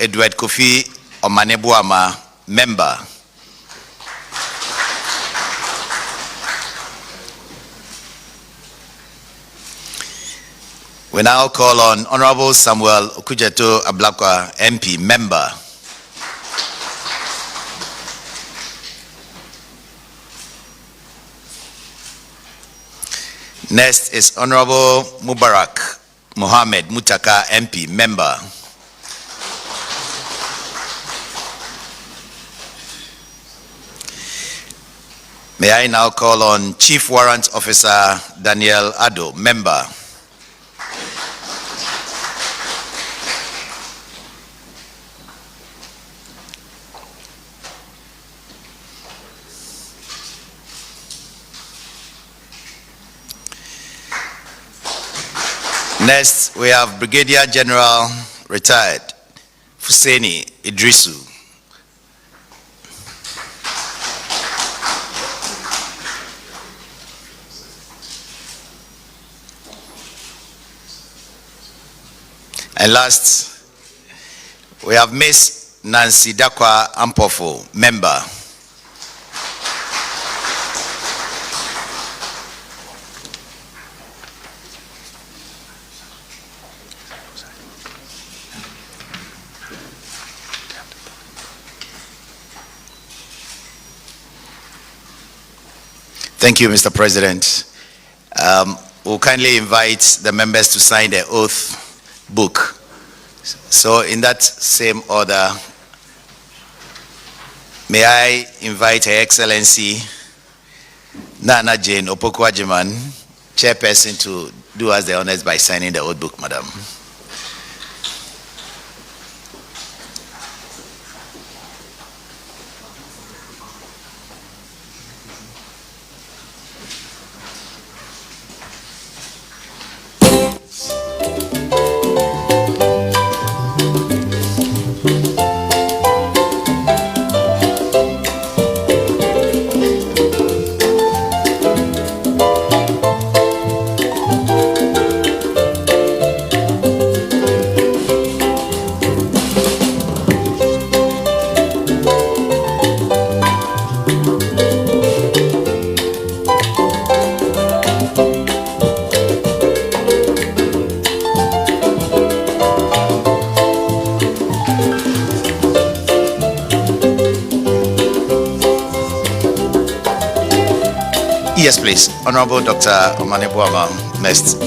Edward Kofi Omanebuama, member. We now call on Honorable Samuel Okujeto Ablakwa, MP, member. Next is Honorable Mubarak Mohammed Mutaka, MP, member. May I now call on Chief Warrant Officer Daniel Ado, member. Next, we have Brigadier General retired Fuseni Idrisu. And last, we have Miss Nancy Dakwa Ampofo, member. Thank you, Mr. President. We'll kindly invite the members to sign the oath book. So in that same order, may I invite Her Excellency Nana Jane Opoku-Agyeman, chairperson, to do us the honors by signing the oath book, madam. Yes, please. Honorable Dr. Omanebuama, next.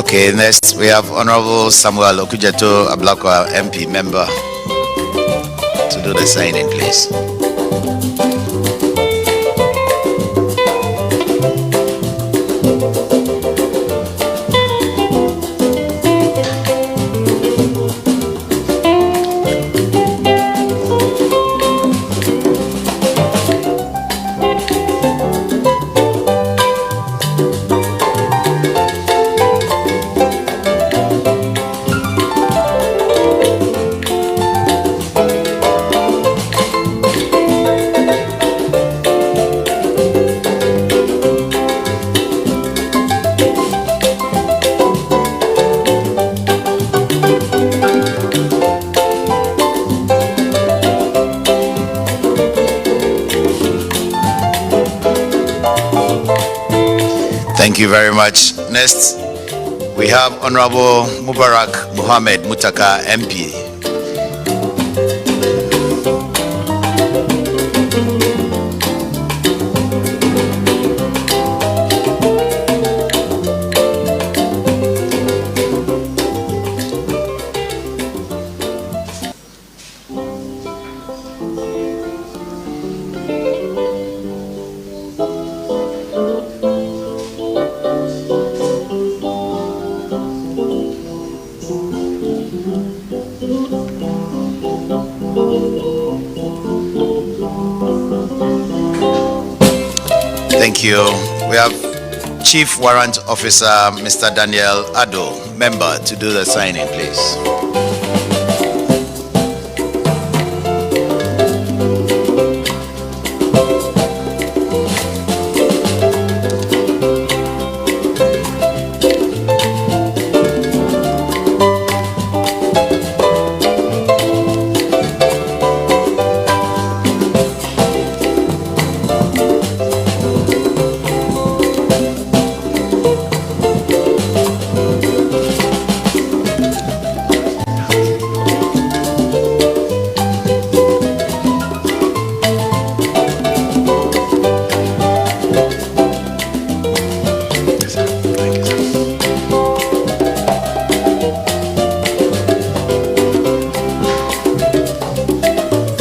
Okay, next we have Honorable Samuel Okujeto Ablakwa, MP, member, to do the signing, please. Thank you very much. Next, we have Honorable Mubarak Muhammad Mutaka, MP. Thank you. We have Chief Warrant Officer Mr. Daniel Ado, member, to do the signing, please.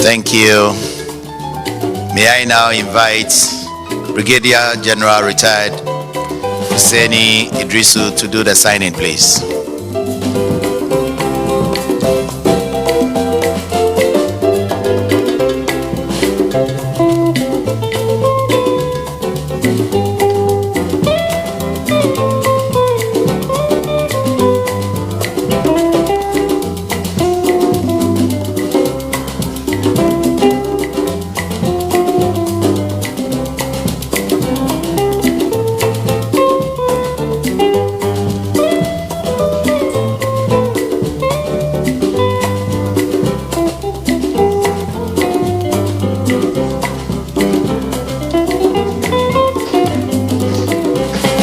Thank you. May I now invite Brigadier General Retired Hussaini Idrisu to do the signing, please.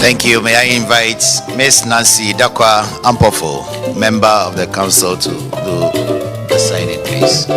Thank you. May I invite Ms. Nancy Dakwa Ampofo, member of the council, to do the signing, please.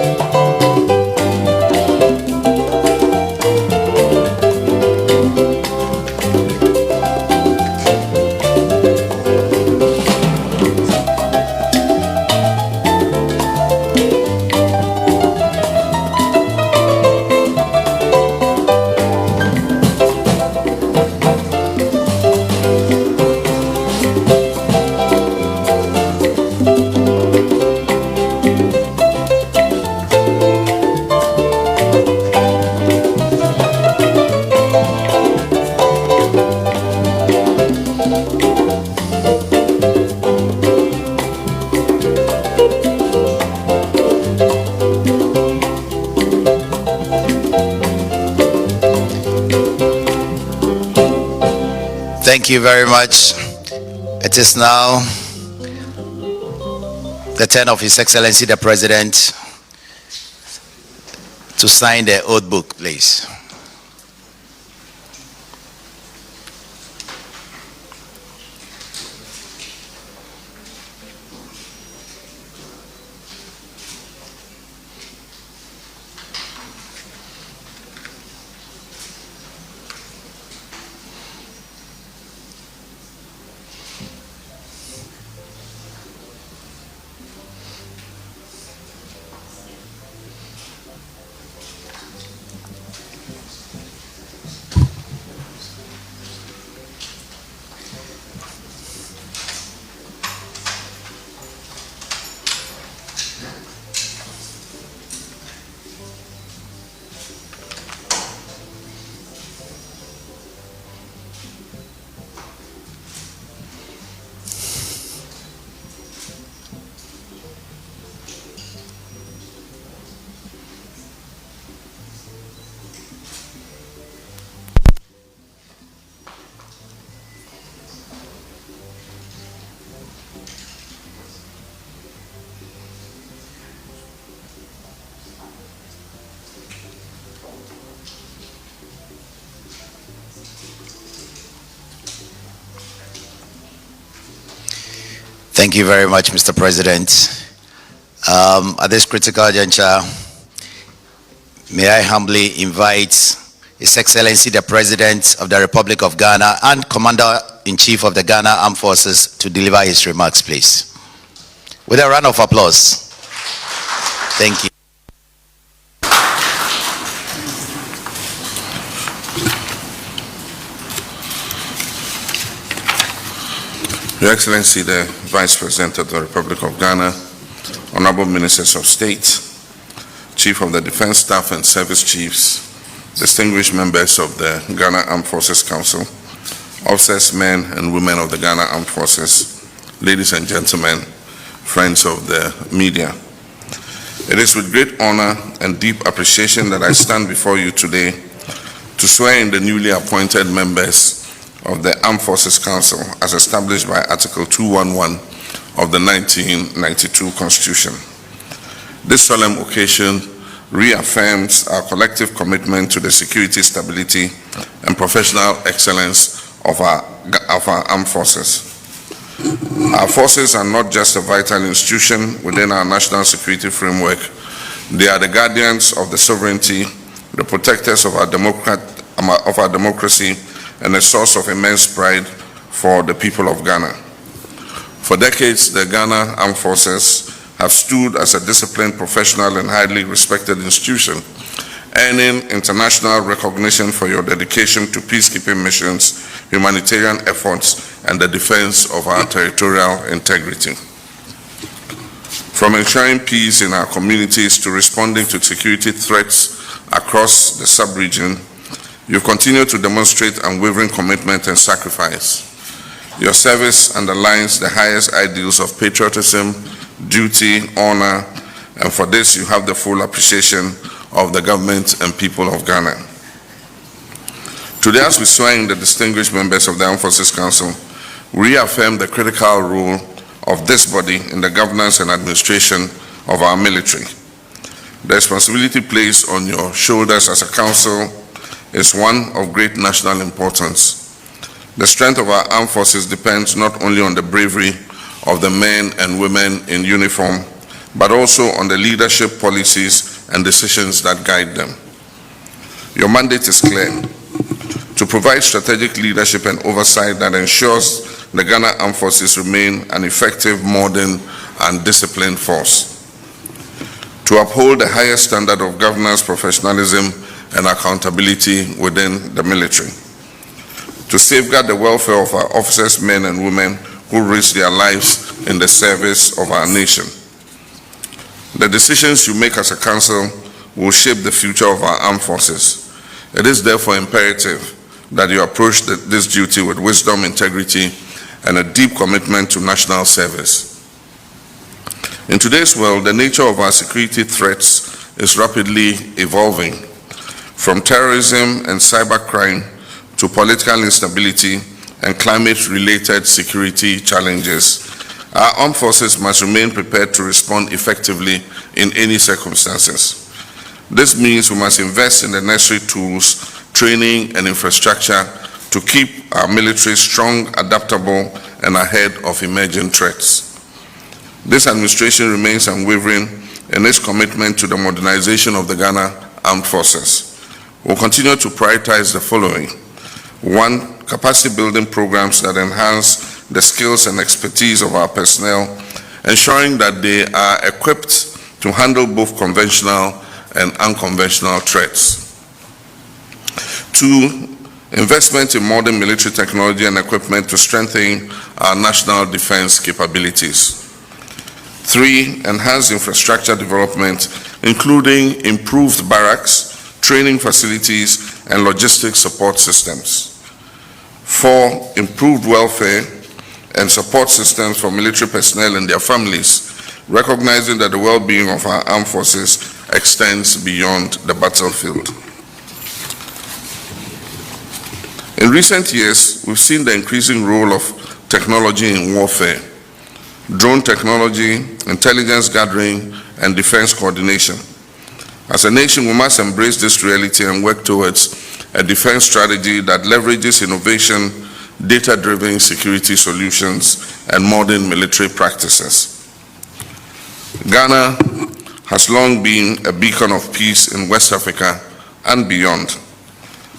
Thank you very much. It is now the turn of His Excellency the President to sign the oath book, please. Thank you very much, Mr. President. At this critical juncture, may I humbly invite His Excellency the President of the Republic of Ghana and Commander-in-Chief of the Ghana Armed Forces to deliver his remarks, please. With a round of applause. Thank you. Your Excellency, the Vice President of the Republic of Ghana, Honorable Ministers of State, Chief of the Defense Staff and Service Chiefs, distinguished members of the Ghana Armed Forces Council, officers, men and women of the Ghana Armed Forces, ladies and gentlemen, friends of the media. It is with great honor and deep appreciation that I stand before you today to swear in the newly appointed members of the Armed Forces Council as established by Article 211 of the 1992 Constitution. This solemn occasion reaffirms our collective commitment to the security, stability, and professional excellence of our armed forces. Our forces are not just a vital institution within our national security framework. They are the guardians of the sovereignty, the protectors of our democracy, and a source of immense pride for the people of Ghana. For decades, the Ghana Armed Forces have stood as a disciplined, professional, and highly respected institution, earning international recognition for your dedication to peacekeeping missions, humanitarian efforts, and the defense of our territorial integrity. From ensuring peace in our communities to responding to security threats across the sub-region, you continue to demonstrate unwavering commitment and sacrifice. Your service underlines the highest ideals of patriotism, duty, honor, and for this you have the full appreciation of the government and people of Ghana. Today, as we swear in the distinguished members of the Armed Forces Council, we reaffirm the critical role of this body in the governance and administration of our military. The responsibility placed on your shoulders as a council is one of great national importance. The strength of our armed forces depends not only on the bravery of the men and women in uniform, but also on the leadership, policies, and decisions that guide them. Your mandate is clear: to provide strategic leadership and oversight that ensures the Ghana Armed Forces remain an effective, modern, and disciplined force. To uphold the highest standard of governance, professionalism, and accountability within the military. To safeguard the welfare of our officers, men and women who risk their lives in the service of our nation. The decisions you make as a council will shape the future of our armed forces. It is therefore imperative that you approach this duty with wisdom, integrity, and a deep commitment to national service. In today's world, the nature of our security threats is rapidly evolving. From terrorism and cybercrime to political instability and climate-related security challenges, our armed forces must remain prepared to respond effectively in any circumstances. This means we must invest in the necessary tools, training, and infrastructure to keep our military strong, adaptable, and ahead of emerging threats. This administration remains unwavering in its commitment to the modernization of the Ghana Armed Forces. We'll continue to prioritize the following. 1, capacity building programs that enhance the skills and expertise of our personnel, ensuring that they are equipped to handle both conventional and unconventional threats. 2, investment in modern military technology and equipment to strengthen our national defense capabilities. 3, enhanced infrastructure development, including improved barracks, training facilities, and logistics support systems. 4, improved welfare and support systems for military personnel and their families, recognizing that the well-being of our armed forces extends beyond the battlefield. In recent years, we've seen the increasing role of technology in warfare. Drone technology, intelligence gathering, and defense coordination. As a nation, we must embrace this reality and work towards a defense strategy that leverages innovation data-driven security solutions, and modern military practices. Ghana has long been a beacon of peace in West Africa and beyond.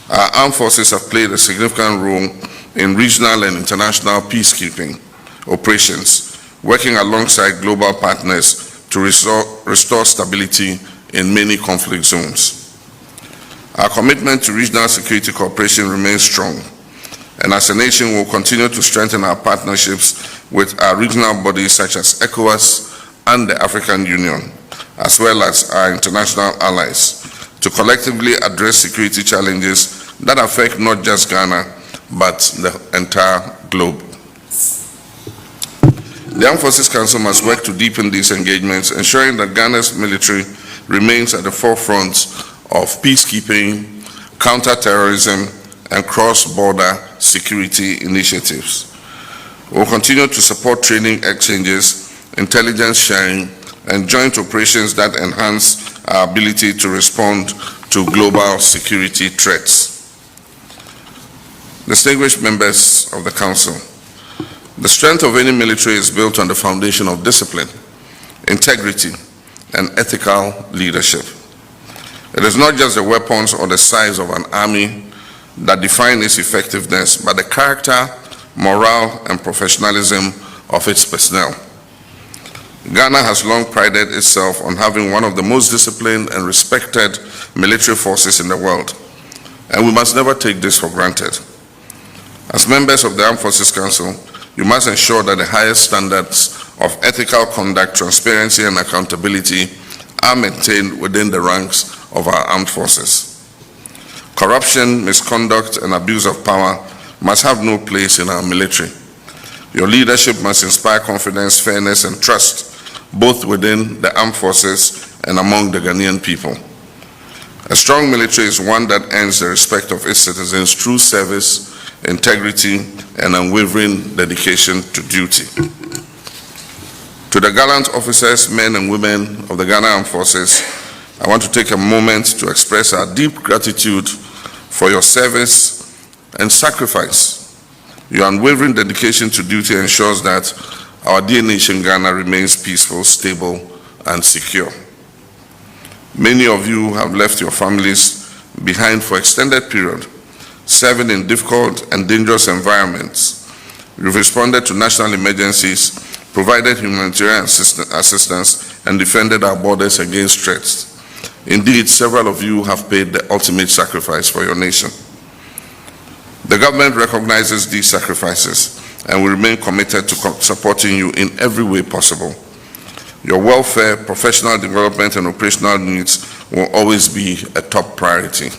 Our armed forces have played a significant role in regional and international peacekeeping operations, working alongside global partners to restore stability in many conflict zones. Our commitment to regional security cooperation remains strong, and as a nation we will continue to strengthen our partnerships with our regional bodies such as ECOWAS and the African Union, as well as our international allies, to collectively address security challenges that affect not just Ghana, but the entire globe. The Armed Forces Council must work to deepen these engagements, ensuring that Ghana's military remains at the forefront of peacekeeping, counter-terrorism, and cross-border security initiatives. We will continue to support training exchanges, intelligence sharing, and joint operations that enhance our ability to respond to global security threats. Distinguished members of the Council, the strength of any military is built on the foundation of discipline, integrity, and ethical leadership. It is not just the weapons or the size of an army that define its effectiveness, but the character, morale, and professionalism of its personnel. Ghana has long prided itself on having one of the most disciplined and respected military forces in the world, and we must never take this for granted. As members of the Armed Forces Council, you must ensure that the highest standards of ethical conduct, transparency, and accountability are maintained within the ranks of our armed forces. Corruption, misconduct, and abuse of power must have no place in our military. Your leadership must inspire confidence, fairness, and trust, both within the armed forces and among the Ghanaian people. A strong military is one that earns the respect of its citizens through service, integrity, and unwavering dedication to duty. To the gallant officers, men and women of the Ghana Armed Forces, I want to take a moment to express our deep gratitude for your service and sacrifice. Your unwavering dedication to duty ensures that our dear nation Ghana remains peaceful, stable, and secure. Many of you have left your families behind for extended period, serving in difficult and dangerous environments. You've responded to national emergencies, provided humanitarian assistance, and defended our borders against threats. Indeed, several of you have paid the ultimate sacrifice for your nation. The government recognizes these sacrifices and will remain committed to supporting you in every way possible. Your welfare, professional development, and operational needs will always be a top priority.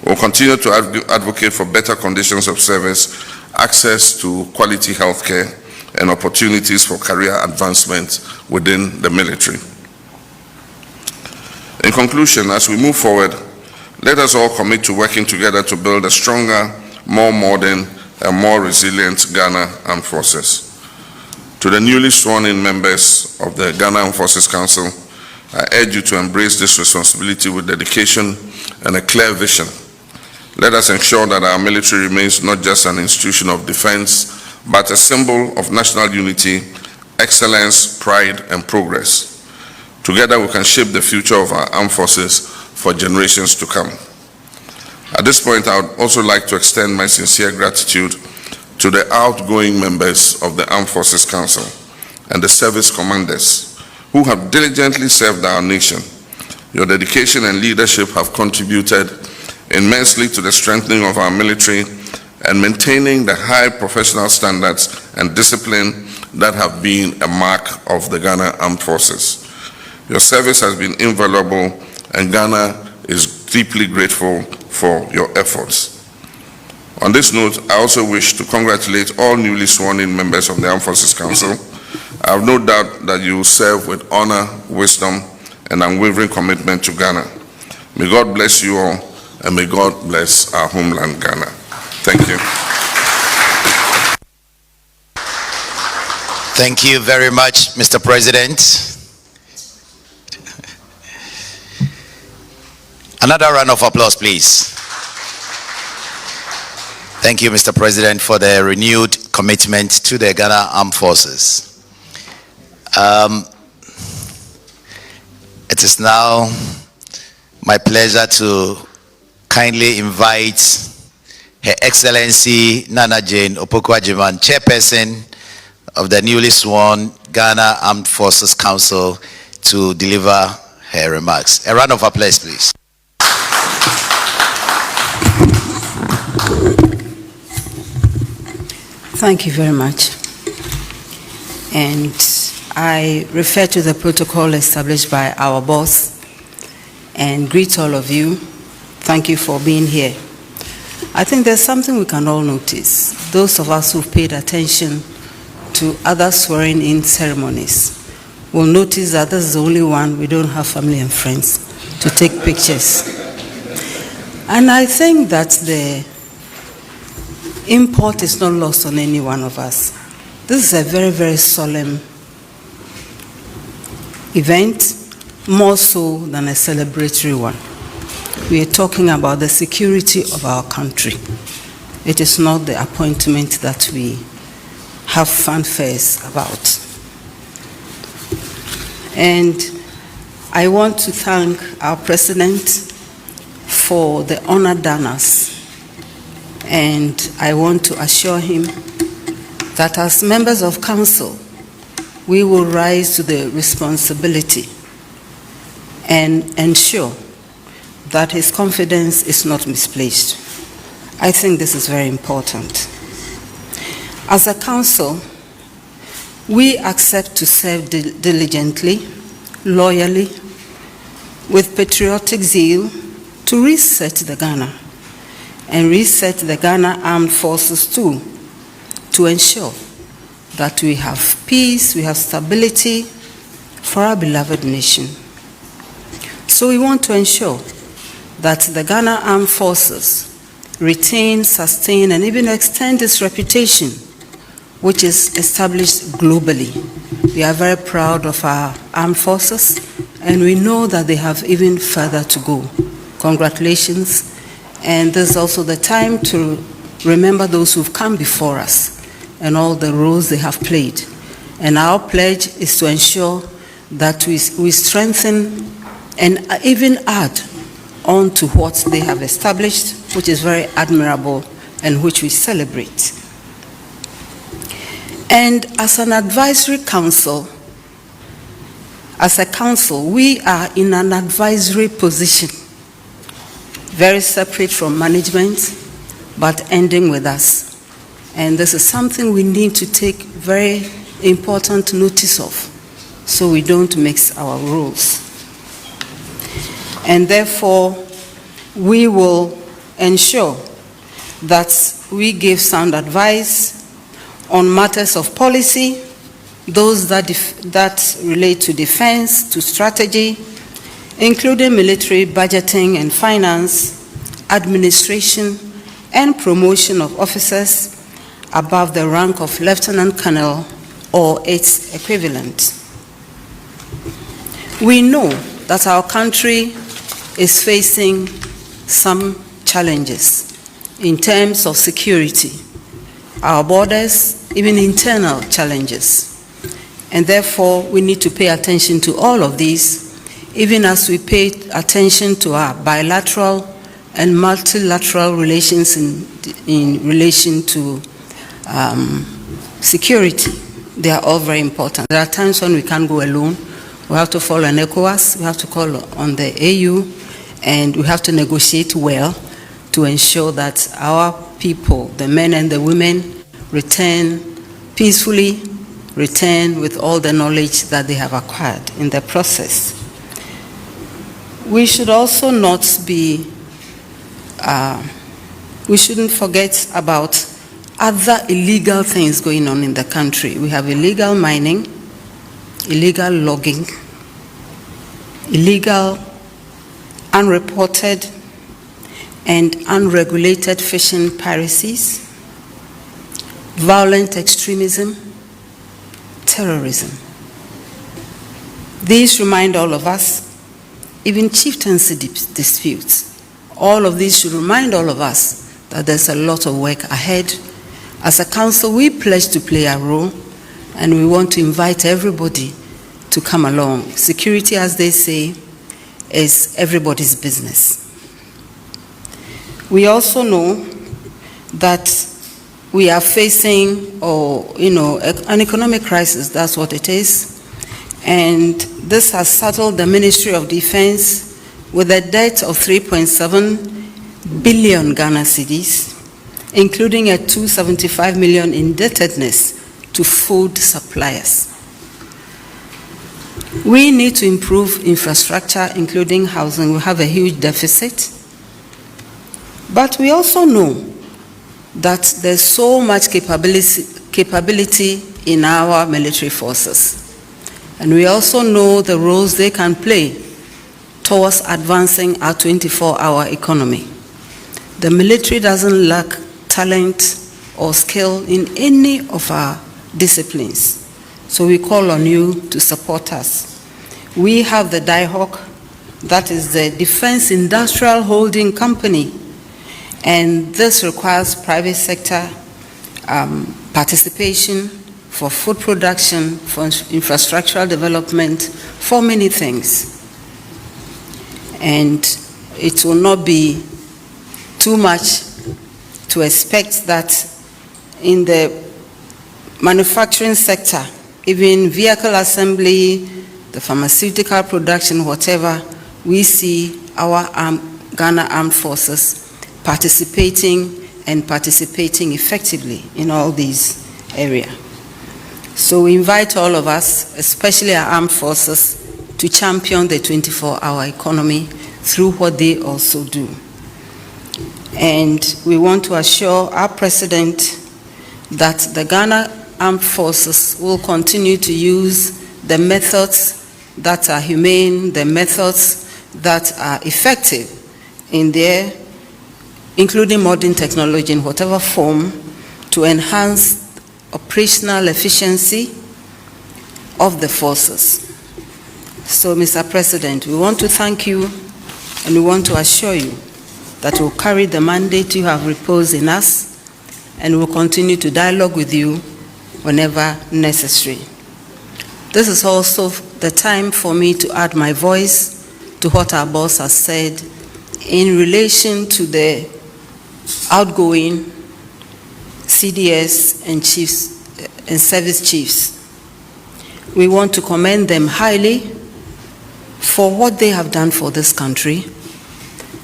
We'll continue to advocate for better conditions of service, access to quality health care, and opportunities for career advancement within the military. In conclusion, as we move forward, let us all commit to working together to build a stronger, more modern, and more resilient Ghana Armed Forces. To the newly sworn-in members of the Ghana Armed Forces Council, I urge you to embrace this responsibility with dedication and a clear vision. Let us ensure that our military remains not just an institution of defense, but a symbol of national unity, excellence, pride, and progress. Together we can shape the future of our armed forces for generations to come. At this point, I would also like to extend my sincere gratitude to the outgoing members of the Armed Forces Council and the service commanders who have diligently served our nation. Your dedication and leadership have contributed immensely to the strengthening of our military and maintaining the high professional standards and discipline that have been a mark of the Ghana Armed Forces. Your service has been invaluable, and Ghana is deeply grateful for your efforts. On this note, I also wish to congratulate all newly sworn-in members of the Armed Forces Council. I have no doubt that you will serve with honor, wisdom, and unwavering commitment to Ghana. May God bless you all, and may God bless our homeland, Ghana. Thank you. Thank you very much, Mr. President. Another round of applause, please. Thank you, Mr. President, for the renewed commitment to the Ghana Armed Forces. It is now my pleasure to kindly invite Her Excellency Nana Jane Opoku-Agyeman, Chairperson of the newly sworn Ghana Armed Forces Council, to deliver her remarks. A round of applause, please. Thank you very much. And I refer to the protocol established by our boss and greet all of you. Thank you for being here. I think there's something we can all notice. Those of us who've paid attention to other swearing-in ceremonies will notice that this is the only one we don't have family and friends to take pictures. And I think that the import is not lost on any one of us. This is a very, very solemn event, more so than a celebratory one. We are talking about the security of our country. It is not the appointment that we have fanfares about. And I want to thank our President for the honor done us. And I want to assure him that as members of council, we will rise to the responsibility and ensure that his confidence is not misplaced. I think this is very important. As a council, we accept to serve diligently, loyally, with patriotic zeal to reset the Ghana and reset the Ghana Armed Forces too, to ensure that we have peace, we have stability for our beloved nation. So we want to ensure that the Ghana Armed Forces retain, sustain, and even extend its reputation, which is established globally. We are very proud of our armed forces, and we know that they have even further to go. Congratulations. And this is also the time to remember those who've come before us and all the roles they have played. And our pledge is to ensure that we strengthen and even add on to what they have established, which is very admirable and which we celebrate. And as an advisory council, as a council, we are in an advisory position, very separate from management, but ending with us. And this is something we need to take very important notice of, so we don't mix our roles. And therefore, we will ensure that we give sound advice on matters of policy, those that relate to defense, to strategy, including military budgeting and finance, administration, and promotion of officers above the rank of lieutenant colonel or its equivalent. We know that our country is facing some challenges in terms of security, our borders, even internal challenges. And therefore, we need to pay attention to all of these, even as we pay attention to our bilateral and multilateral relations in relation to security. They are all very important. There are times when we can't go alone. We have to follow an ECOWAS, we have to call on the AU, and we have to negotiate well to ensure that our people, the men and the women, return peacefully, return with all the knowledge that they have acquired in the process. We should also not be, we shouldn't forget about other illegal things going on in the country. We have illegal mining, illegal logging, illegal, unreported, and unregulated fishing piracies, violent extremism, terrorism. These remind all of us, even chieftaincy disputes, all of these should remind all of us that there's a lot of work ahead. As a council, we pledge to play a role, and we want to invite everybody to come along. Security, as they say, is everybody's business. We also know that we are facing, an economic crisis. That's what it is. And this has saddled the Ministry of Defense with a debt of 3.7 billion Ghana cedis, including a 275 million indebtedness to food suppliers. We need to improve infrastructure, including housing. We have a huge deficit. But we also know that there's so much capability in our military forces. And we also know the roles they can play towards advancing our 24-hour economy. The military doesn't lack talent or skill in any of our disciplines. So we call on you to support us. We have the DIHOC, that is the Defense Industrial Holding Company, and this requires private sector participation for food production, for infrastructural development, for many things. And it will not be too much to expect that in the manufacturing sector, even vehicle assembly, the pharmaceutical production, whatever, we see our Ghana Armed Forces participating effectively in all these areas. So we invite all of us, especially our armed forces, to champion the 24-hour economy through what they also do. And we want to assure our president that the Ghana Armed Forces will continue to use the methods that are humane, the methods that are effective in their, including modern technology in whatever form, to enhance operational efficiency of the forces. So, Mr. President, we want to thank you and we want to assure you that we'll carry the mandate you have reposed in us and we'll continue to dialogue with you whenever necessary. This is also the time for me to add my voice to what our boss has said in relation to the outgoing CDS and chiefs and service chiefs. We want to commend them highly for what they have done for this country.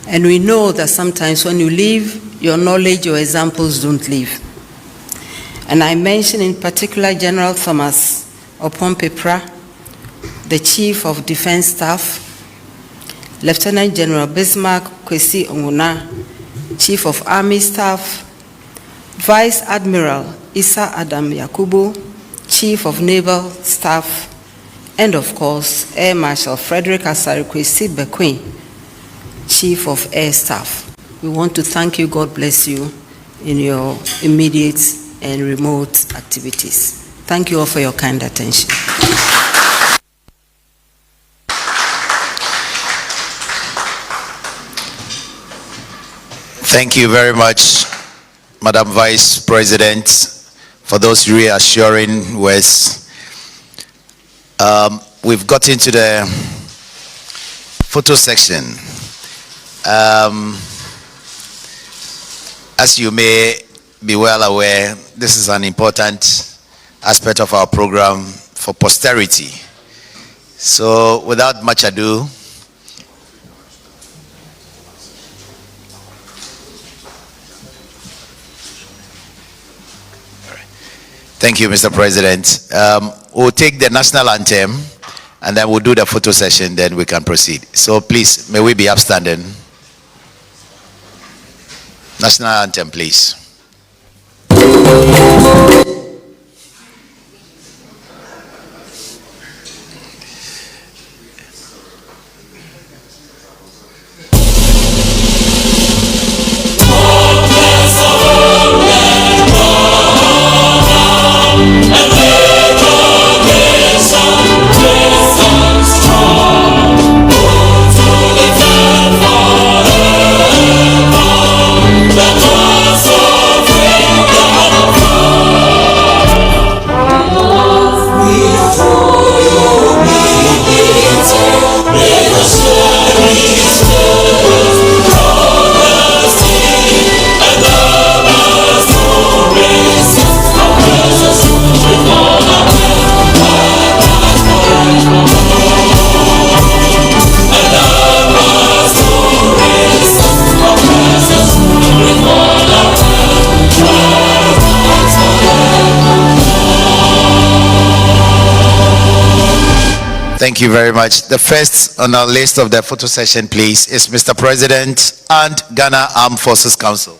And we know that sometimes when you leave, your knowledge, your examples don't leave. And I mention in particular General Thomas Opompepra, the Chief of Defense Staff, Lieutenant General Bismarck Kwesi Onguna, Chief of Army Staff, Vice Admiral Issa Adam Yakubu, Chief of Naval Staff, and of course, Air Marshal Frederick Asari Kwesi Bequin, Chief of Air Staff. We want to thank you, God bless you, in your immediate and remote activities. Thank you all for your kind attention. Thank you very much, Madam Vice President, for those reassuring words. We've got into the photo section. As you may be well aware, this is an important aspect of our program for posterity. So without much ado, thank you, Mr. President. We'll take the national anthem and then we'll do the photo session, then we can proceed. So please, may we be upstanding. National anthem, please. The Thank you very much. The first on our list of the photo session, please, is Mr. President and Ghana Armed Forces Council.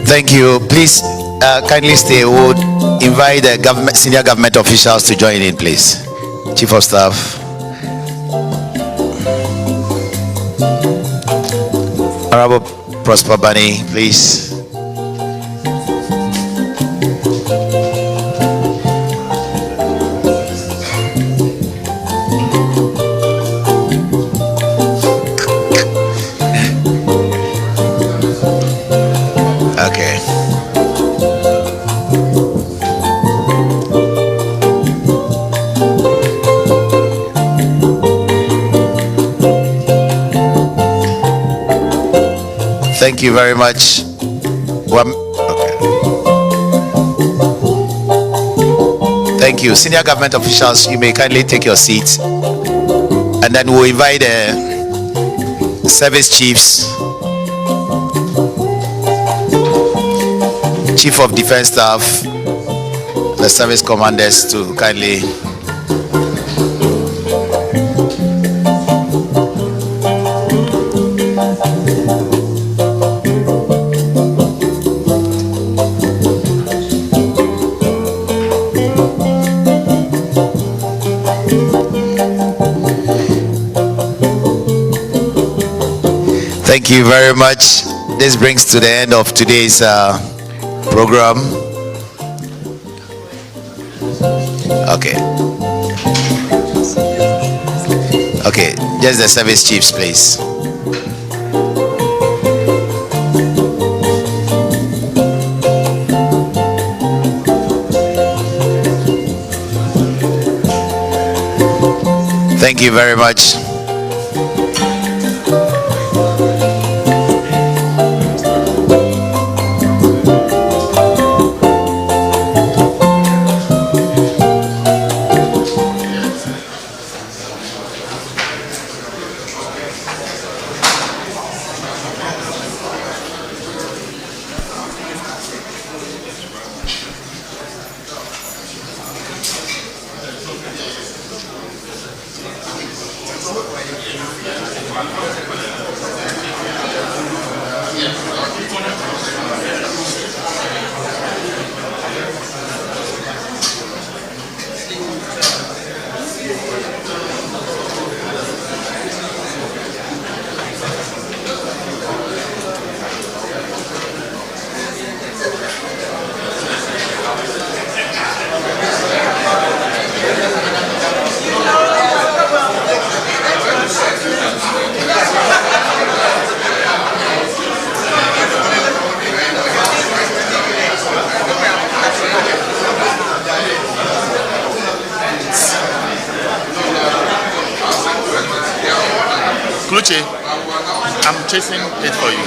Thank you. Please kindly stay. We would invite the senior government officials to join in, please. Chief of Staff. Honorable Prosper Bani, please. Okay. Thank you very much. Okay. Thank you. Senior government officials, you may kindly take your seats. And then we'll invite the service chiefs, Chief of Defense Staff, the service commanders to kindly. Thank you very much. This brings to the end of today's program. Okay. Okay, just the service chiefs, please. Thank you very much. Kluche, I'm chasing it for you.